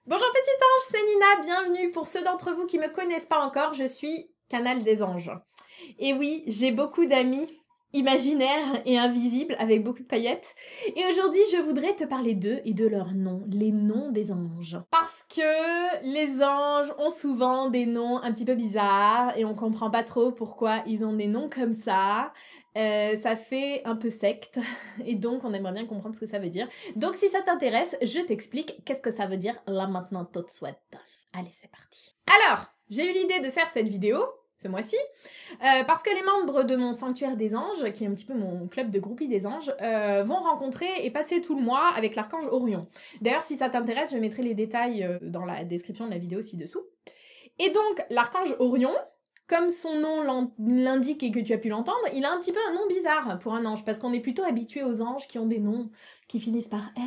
Bonjour petit ange, c'est Nina, bienvenue. Pour ceux d'entre vous qui me connaissent pas encore, je suis Canal des Anges. Et oui, j'ai beaucoup d'amis imaginaires et invisibles avec beaucoup de paillettes. Et aujourd'hui, je voudrais te parler d'eux et de leurs noms, les noms des anges. Parce que les anges ont souvent des noms un petit peu bizarres et on comprend pas trop pourquoi ils ont des noms comme ça. Ça fait un peu secte et donc on aimerait bien comprendre ce que ça veut dire. Donc si ça t'intéresse, je t'explique qu'est-ce que ça veut dire là maintenant tout de suite. Allez, c'est parti. Alors, j'ai eu l'idée de faire cette vidéo ce mois-ci, parce que les membres de mon sanctuaire des anges, qui est un petit peu mon club de groupies des anges, vont rencontrer et passer tout le mois avec l'archange Orion. D'ailleurs, si ça t'intéresse, je mettrai les détails dans la description de la vidéo ci-dessous. Et donc, l'archange Orion, comme son nom l'indique et que tu as pu l'entendre, il a un petit peu un nom bizarre pour un ange, parce qu'on est plutôt habitué aux anges qui ont des noms qui finissent par « elle »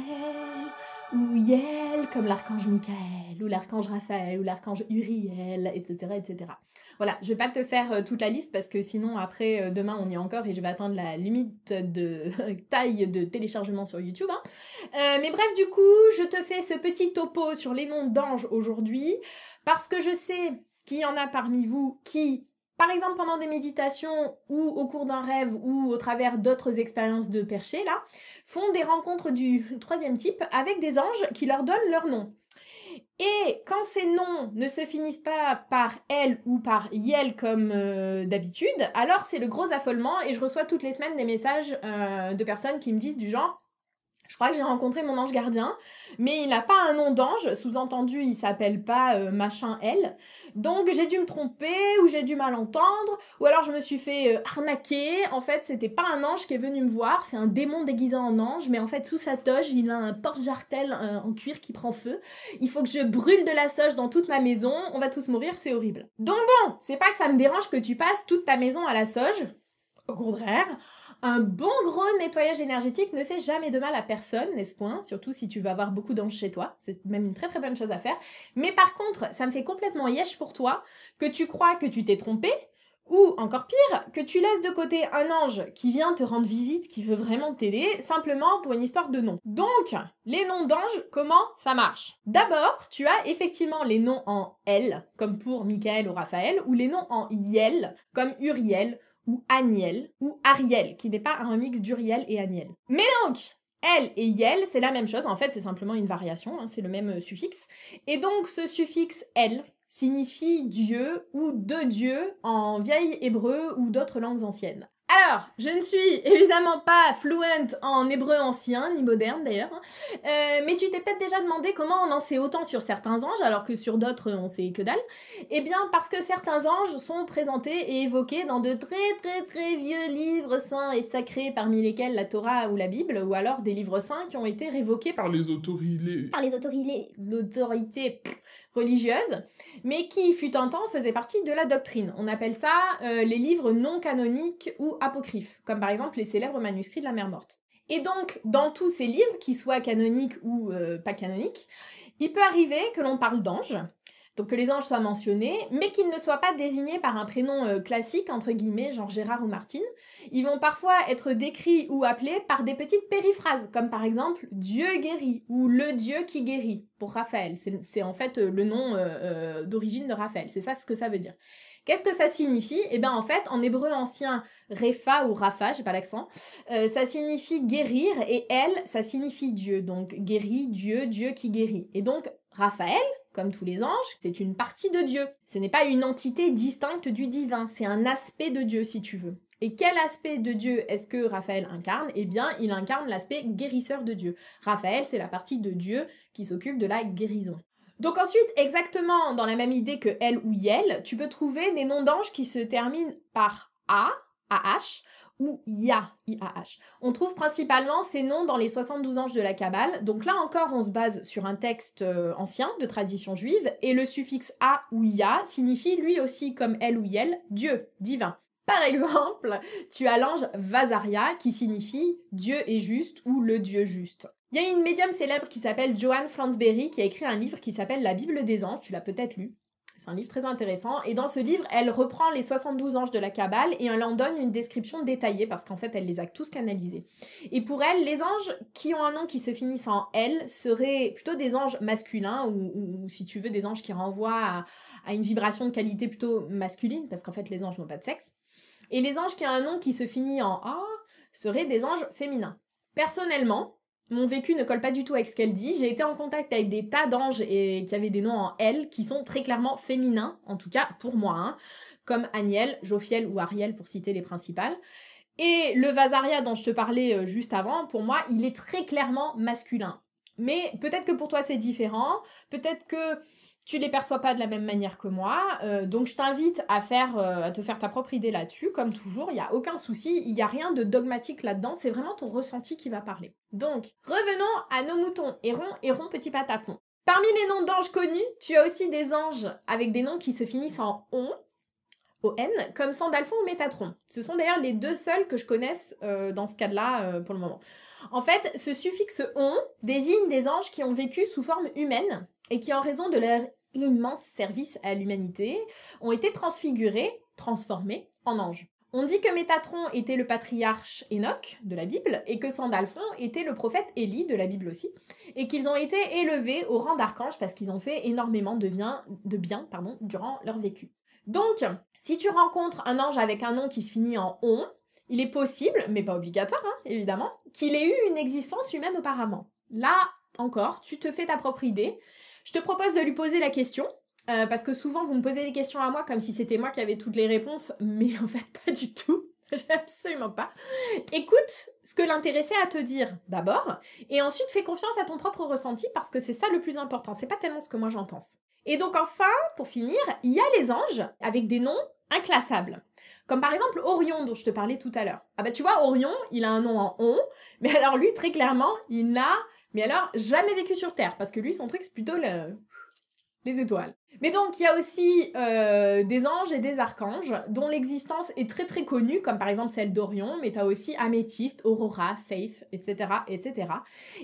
ou « yel », comme l'archange Michael, ou l'archange Raphaël, ou l'archange Uriel, etc., etc. Voilà, je vais pas te faire toute la liste, parce que sinon, après, demain, on y est encore, et je vais atteindre la limite de taille de téléchargement sur YouTube. Hein. Mais bref, du coup, je te fais ce petit topo sur les noms d'anges aujourd'hui, parce que je sais qu'il y en a parmi vous qui, par exemple pendant des méditations ou au cours d'un rêve ou au travers d'autres expériences de perché, là, font des rencontres du troisième type avec des anges qui leur donnent leur nom. Et quand ces noms ne se finissent pas par elle ou par yel comme d'habitude, alors c'est le gros affolement et je reçois toutes les semaines des messages de personnes qui me disent du genre « Je crois que j'ai rencontré mon ange gardien, mais il n'a pas un nom d'ange, sous-entendu, il s'appelle pas machin elle. Donc j'ai dû me tromper, ou j'ai dû mal entendre, ou alors je me suis fait arnaquer. En fait, c'était pas un ange qui est venu me voir, c'est un démon déguisé en ange, mais en fait, sous sa toge, il a un porte-jartel en cuir qui prend feu. Il faut que je brûle de la sauge dans toute ma maison, on va tous mourir, c'est horrible. Donc bon, c'est pas que ça me dérange que tu passes toute ta maison à la sauge. Au contraire, un bon gros nettoyage énergétique ne fait jamais de mal à personne, n'est-ce point? Surtout si tu vas avoir beaucoup d'anges chez toi, c'est même une très très bonne chose à faire. Mais par contre, ça me fait complètement yesh pour toi que tu crois que tu t'es trompé, ou encore pire, que tu laisses de côté un ange qui vient te rendre visite, qui veut vraiment t'aider, simplement pour une histoire de nom. Donc, les noms d'anges, comment ça marche? D'abord, tu as effectivement les noms en L, comme pour Michael ou Raphaël, ou les noms en Yel, comme Uriel, ou Aniel, ou Ariel, qui n'est pas un remix d'Uriel et Aniel. Mais donc, elle et Yel, c'est la même chose, en fait c'est simplement une variation, hein, c'est le même suffixe. Et donc ce suffixe elle signifie Dieu ou de Dieu en vieil hébreu ou d'autres langues anciennes. Alors, je ne suis évidemment pas fluente en hébreu ancien, ni moderne d'ailleurs, mais tu t'es peut-être déjà demandé comment on en sait autant sur certains anges, alors que sur d'autres on sait que dalle. Eh bien parce que certains anges sont présentés et évoqués dans de très vieux livres saints et sacrés, parmi lesquels la Torah ou la Bible, ou alors des livres saints qui ont été révoqués par les autorités religieuses, mais qui, fut un temps, faisaient partie de la doctrine. On appelle ça les livres non canoniques ou apocryphes, comme par exemple les célèbres manuscrits de la mer morte. Et donc, dans tous ces livres, qu'ils soient canoniques ou pas canoniques, il peut arriver que l'on parle d'anges, donc que les anges soient mentionnés, mais qu'ils ne soient pas désignés par un prénom classique, entre guillemets, genre Gérard ou Martine. Ils vont parfois être décrits ou appelés par des petites périphrases, comme par exemple « Dieu guérit » ou « Le Dieu qui guérit » pour Raphaël. C'est en fait le nom d'origine de Raphaël, c'est ça ce que ça veut dire. Qu'est-ce que ça signifie? Eh bien en fait, en hébreu ancien, Repha ou Rapha, j'ai pas l'accent, ça signifie guérir, et elle, ça signifie Dieu. Donc guérit, Dieu, Dieu qui guérit. Et donc Raphaël, comme tous les anges, c'est une partie de Dieu. Ce n'est pas une entité distincte du divin, c'est un aspect de Dieu si tu veux. Et quel aspect de Dieu est-ce que Raphaël incarne? Eh bien, il incarne l'aspect guérisseur de Dieu. Raphaël, c'est la partie de Dieu qui s'occupe de la guérison. Donc ensuite, exactement dans la même idée que elle ou yel, tu peux trouver des noms d'anges qui se terminent par A, AH, ou Ya, IAH. On trouve principalement ces noms dans les 72 anges de la Kabbale, donc là encore on se base sur un texte ancien de tradition juive, et le suffixe A ou Ya signifie lui aussi comme elle ou yel, Dieu, divin. Par exemple, tu as l'ange Vazaria qui signifie Dieu est juste ou le Dieu juste. Il y a une médium célèbre qui s'appelle Joanne Fransberry qui a écrit un livre qui s'appelle La Bible des anges, tu l'as peut-être lu. C'est un livre très intéressant. Et dans ce livre, elle reprend les 72 anges de la Kabbale et elle en donne une description détaillée parce qu'en fait, elle les a tous canalisés. Et pour elle, les anges qui ont un nom qui se finissent en L seraient plutôt des anges masculins ou si tu veux, des anges qui renvoient à une vibration de qualité plutôt masculine parce qu'en fait, les anges n'ont pas de sexe. Et les anges qui ont un nom qui se finit en A seraient des anges féminins. Personnellement, mon vécu ne colle pas du tout avec ce qu'elle dit. J'ai été en contact avec des tas d'anges et qui avaient des noms en L qui sont très clairement féminins, en tout cas pour moi, hein, comme Aniel, Jophiel ou Ariel pour citer les principales. Et le Vasaria dont je te parlais juste avant, pour moi, il est très clairement masculin. Mais peut-être que pour toi c'est différent, peut-être que tu les perçois pas de la même manière que moi, donc je t'invite à te faire ta propre idée là-dessus, comme toujours, il n'y a aucun souci, il n'y a rien de dogmatique là-dedans, c'est vraiment ton ressenti qui va parler. Donc, revenons à nos moutons, Héron, petit patapon. Parmi les noms d'anges connus, tu as aussi des anges avec des noms qui se finissent en on, O-N, comme Sandalphon ou Métatron. Ce sont d'ailleurs les deux seuls que je connaisse dans ce cas-là pour le moment. En fait, ce suffixe on désigne des anges qui ont vécu sous forme humaine et qui, en raison de leur immense service à l'humanité, ont été transformés en anges. On dit que Métatron était le patriarche Enoch de la Bible et que Sandalphon était le prophète Élie de la Bible aussi, et qu'ils ont été élevés au rang d'archange parce qu'ils ont fait énormément de bien durant leur vécu. Donc, si tu rencontres un ange avec un nom qui se finit en on, il est possible, mais pas obligatoire hein, évidemment, qu'il ait eu une existence humaine auparavant. Là encore, tu te fais ta propre idée. Je te propose de lui poser la question, parce que souvent vous me posez des questions à moi comme si c'était moi qui avais toutes les réponses, mais en fait pas du tout. Absolument pas. Écoute ce que l'intéressé a à te dire d'abord, et ensuite fais confiance à ton propre ressenti parce que c'est ça le plus important, c'est pas tellement ce que moi j'en pense. Et donc enfin, pour finir, il y a les anges avec des noms inclassables. Comme par exemple Orion dont je te parlais tout à l'heure. Ah bah tu vois, Orion, il a un nom en on, mais alors lui très clairement, il n'a, mais alors jamais vécu sur Terre, parce que lui son truc c'est plutôt les étoiles. Mais donc, il y a aussi des anges et des archanges dont l'existence est très très connue, comme par exemple celle d'Orion, mais tu as aussi Améthyste, Aurora, Faith, etc., etc.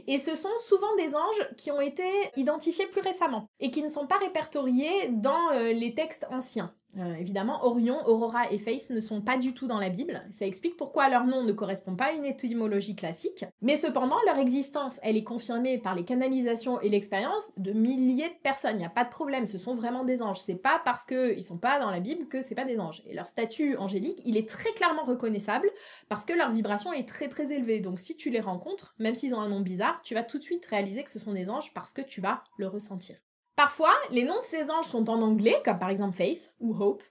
Et ce sont souvent des anges qui ont été identifiés plus récemment et qui ne sont pas répertoriés dans les textes anciens. Évidemment, Orion, Aurora et Faith ne sont pas du tout dans la Bible. Ça explique pourquoi leur nom ne correspond pas à une étymologie classique. Mais cependant, leur existence, elle est confirmée par les canalisations et l'expérience de milliers de personnes. Il n'y a pas de problème, ce sont vraiment des anges. C'est pas parce qu'ils sont pas dans la Bible que c'est pas des anges. Et leur statut angélique, il est très clairement reconnaissable parce que leur vibration est très très élevée. Donc si tu les rencontres, même s'ils ont un nom bizarre, tu vas tout de suite réaliser que ce sont des anges parce que tu vas le ressentir. Parfois, les noms de ces anges sont en anglais, comme par exemple Faith ou Hope,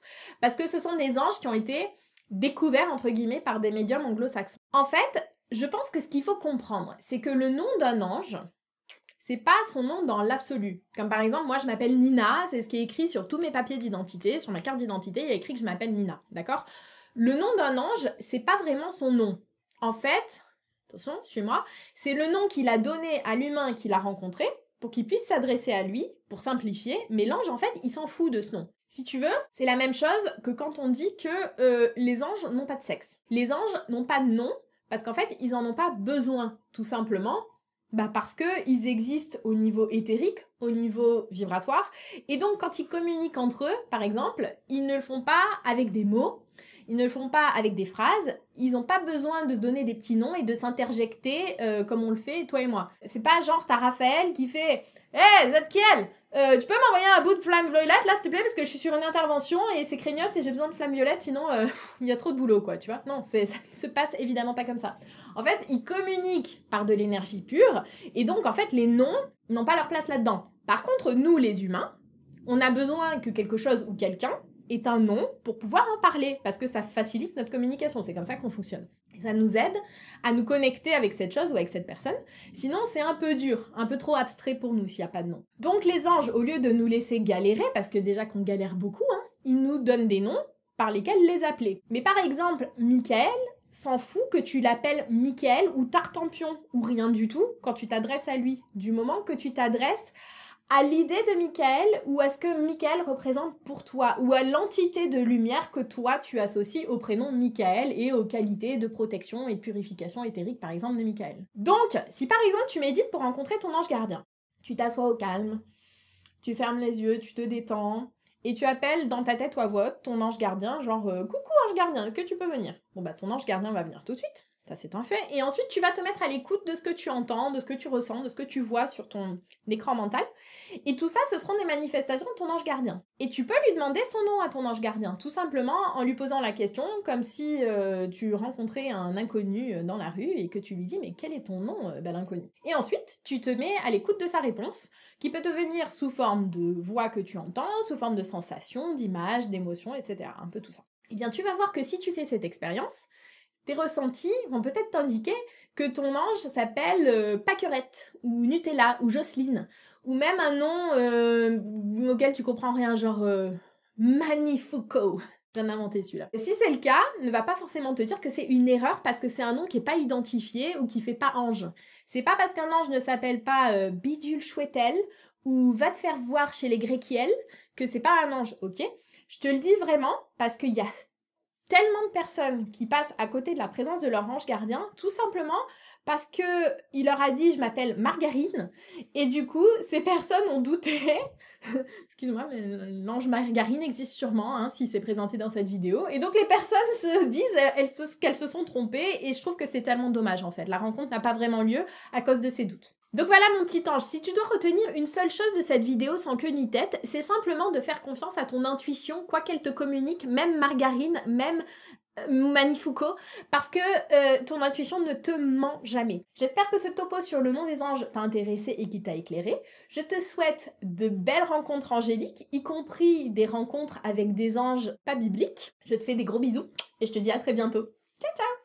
parce que ce sont des anges qui ont été découverts, entre guillemets, par des médiums anglo-saxons. En fait, je pense que ce qu'il faut comprendre, c'est que le nom d'un ange, c'est pas son nom dans l'absolu. Comme par exemple, moi je m'appelle Nina, c'est ce qui est écrit sur tous mes papiers d'identité, sur ma carte d'identité, il y a écrit que je m'appelle Nina, d'accord? Le nom d'un ange, c'est pas vraiment son nom. En fait, attention, suis-moi, c'est le nom qu'il a donné à l'humain qu'il a rencontré, pour qu'il puisse s'adresser à lui, pour simplifier, mais l'ange, en fait, il s'en fout de ce nom. Si tu veux, c'est la même chose que quand on dit que les anges n'ont pas de sexe. Les anges n'ont pas de nom, parce qu'en fait, ils en ont pas besoin, tout simplement, parce qu'ils existent au niveau éthérique, au niveau vibratoire, et donc quand ils communiquent entre eux, par exemple, ils ne le font pas avec des mots, ils ne le font pas avec des phrases, ils n'ont pas besoin de se donner des petits noms et de s'interjecter comme on le fait toi et moi. C'est pas genre t'as Raphaël qui fait « Hey, Zadkiel, tu peux m'envoyer un bout de flamme violette là s'il te plaît parce que je suis sur une intervention et c'est craignos et j'ai besoin de flamme violette sinon il y a trop de boulot quoi, tu vois ?» Non, ça ne se passe évidemment pas comme ça. En fait, ils communiquent par de l'énergie pure et donc en fait les noms n'ont pas leur place là-dedans. Par contre, nous les humains, on a besoin que quelque chose ou quelqu'un est un nom pour pouvoir en parler, parce que ça facilite notre communication, c'est comme ça qu'on fonctionne. Et ça nous aide à nous connecter avec cette chose ou avec cette personne, sinon c'est un peu dur, un peu trop abstrait pour nous s'il n'y a pas de nom. Donc les anges, au lieu de nous laisser galérer, parce que déjà qu'on galère beaucoup, ils nous donnent des noms par lesquels les appeler. Mais par exemple, Michael s'en fout que tu l'appelles Michael ou Tartampion, ou rien du tout quand tu t'adresses à lui, du moment que tu t'adresses à l'idée de Michael ou à ce que Michael représente pour toi ou à l'entité de lumière que toi tu associes au prénom Michael et aux qualités de protection et de purification éthérique par exemple de Michael. Donc, si par exemple tu médites pour rencontrer ton ange gardien, tu t'assois au calme, tu fermes les yeux, tu te détends et tu appelles dans ta tête ou à voix haute ton ange gardien, genre coucou ange gardien, est-ce que tu peux venir? Bon bah ton ange gardien va venir tout de suite, ça c'est un fait, et ensuite tu vas te mettre à l'écoute de ce que tu entends, de ce que tu ressens, de ce que tu vois sur ton écran mental, et tout ça ce seront des manifestations de ton ange gardien. Et tu peux lui demander son nom à ton ange gardien, tout simplement en lui posant la question, comme si tu rencontrais un inconnu dans la rue et que tu lui dis mais quel est ton nom, bel inconnu? Et ensuite tu te mets à l'écoute de sa réponse, qui peut te venir sous forme de voix que tu entends, sous forme de sensations, d'images, d'émotions, etc. Un peu tout ça. Eh bien, tu vas voir que si tu fais cette expérience, tes ressentis vont peut-être t'indiquer que ton ange s'appelle Pâquerette, ou Nutella, ou Jocelyne, ou même un nom auquel tu comprends rien, genre Magnifico. Je viens d'inventer celui-là. Si c'est le cas, ne va pas forcément te dire que c'est une erreur parce que c'est un nom qui n'est pas identifié ou qui fait pas ange. C'est pas parce qu'un ange ne s'appelle pas Bidule Chouettel ou va te faire voir chez les Gréquiel que c'est pas un ange, ok? Je te le dis vraiment parce qu'il y a tellement de personnes qui passent à côté de la présence de leur ange gardien, tout simplement parce que il leur a dit je m'appelle Margarine, et du coup ces personnes ont douté. Excuse-moi, mais l'ange Margarine existe sûrement, hein, s'il s'est présenté dans cette vidéo, et donc les personnes se disent qu'elles se sont trompées, et je trouve que c'est tellement dommage en fait. La rencontre n'a pas vraiment lieu à cause de ces doutes. Donc voilà mon petit ange, si tu dois retenir une seule chose de cette vidéo sans queue ni tête, c'est simplement de faire confiance à ton intuition, quoi qu'elle te communique, même Margarine, même Magnifico, parce que ton intuition ne te ment jamais. J'espère que ce topo sur le nom des anges t'a intéressé et qui t'a éclairé. Je te souhaite de belles rencontres angéliques, y compris des rencontres avec des anges pas bibliques. Je te fais des gros bisous et je te dis à très bientôt. Ciao ciao!